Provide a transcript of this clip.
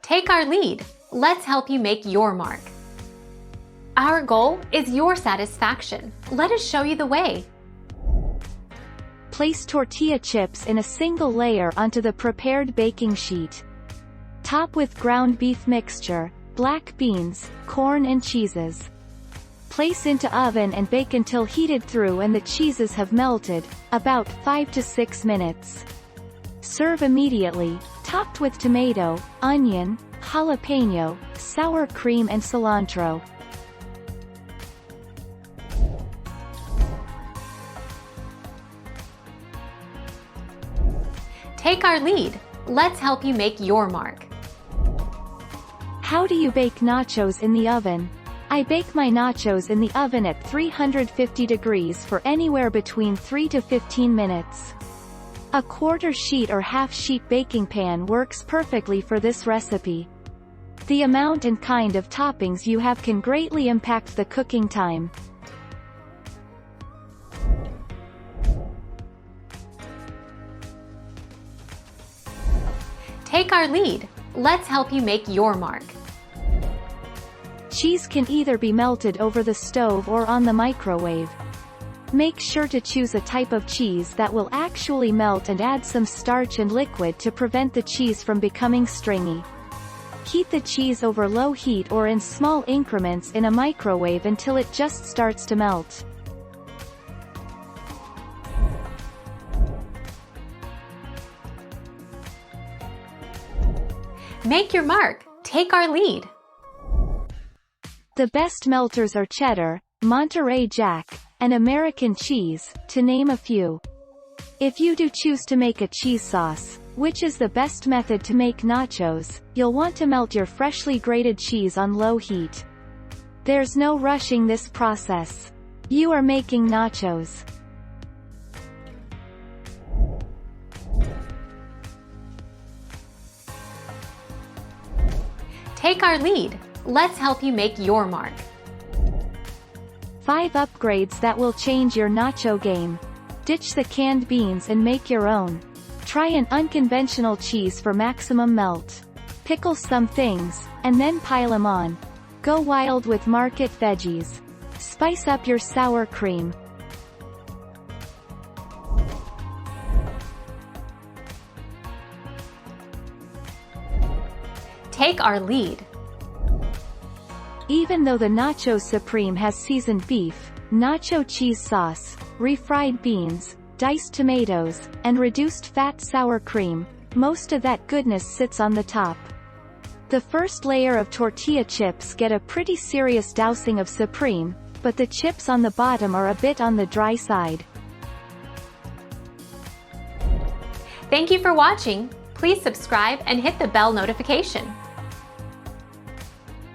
Take our lead. Let's help you make your mark. Our goal is your satisfaction. Let us show you the way. Place tortilla chips in a single layer onto the prepared baking sheet. Top with ground beef mixture, black beans, corn and cheeses. Place into oven and bake until heated through and the cheeses have melted, about 5 to 6 minutes. Serve immediately, topped with tomato, onion, jalapeno, sour cream and cilantro. Take our lead. Let's help you make your mark. How do you bake nachos in the oven? I bake my nachos in the oven at 350 degrees for anywhere between 3 to 15 minutes. A quarter sheet or half sheet baking pan works perfectly for this recipe. The amount and kind of toppings you have can greatly impact the cooking time. Take our lead. Let's help you make your mark. Cheese can either be melted over the stove or on the microwave. Make sure to choose a type of cheese that will actually melt and add some starch and liquid to prevent the cheese from becoming stringy. Heat the cheese over low heat or in small increments in a microwave until it just starts to melt. Make your mark. Take our lead. The best melters are cheddar, Monterey Jack, and American cheese, to name a few. If you do choose to make a cheese sauce, which is the best method to make nachos, you'll want to melt your freshly grated cheese on low heat. There's no rushing this process. You are making nachos. Take our lead. Let's help you make your mark. 5 upgrades that will change your nacho game. Ditch the canned beans and make your own. Try an unconventional cheese for maximum melt. Pickle some things, and then pile them on. Go wild with market veggies. Spice up your sour cream. Take our lead. Even though the Nacho Supreme has seasoned beef, nacho cheese sauce, refried beans, diced tomatoes, and reduced fat sour cream, most of that goodness sits on the top. The first layer of tortilla chips get a pretty serious dousing of Supreme, but the chips on the bottom are a bit on the dry side. Thank you for watching. Please subscribe and hit the bell notification.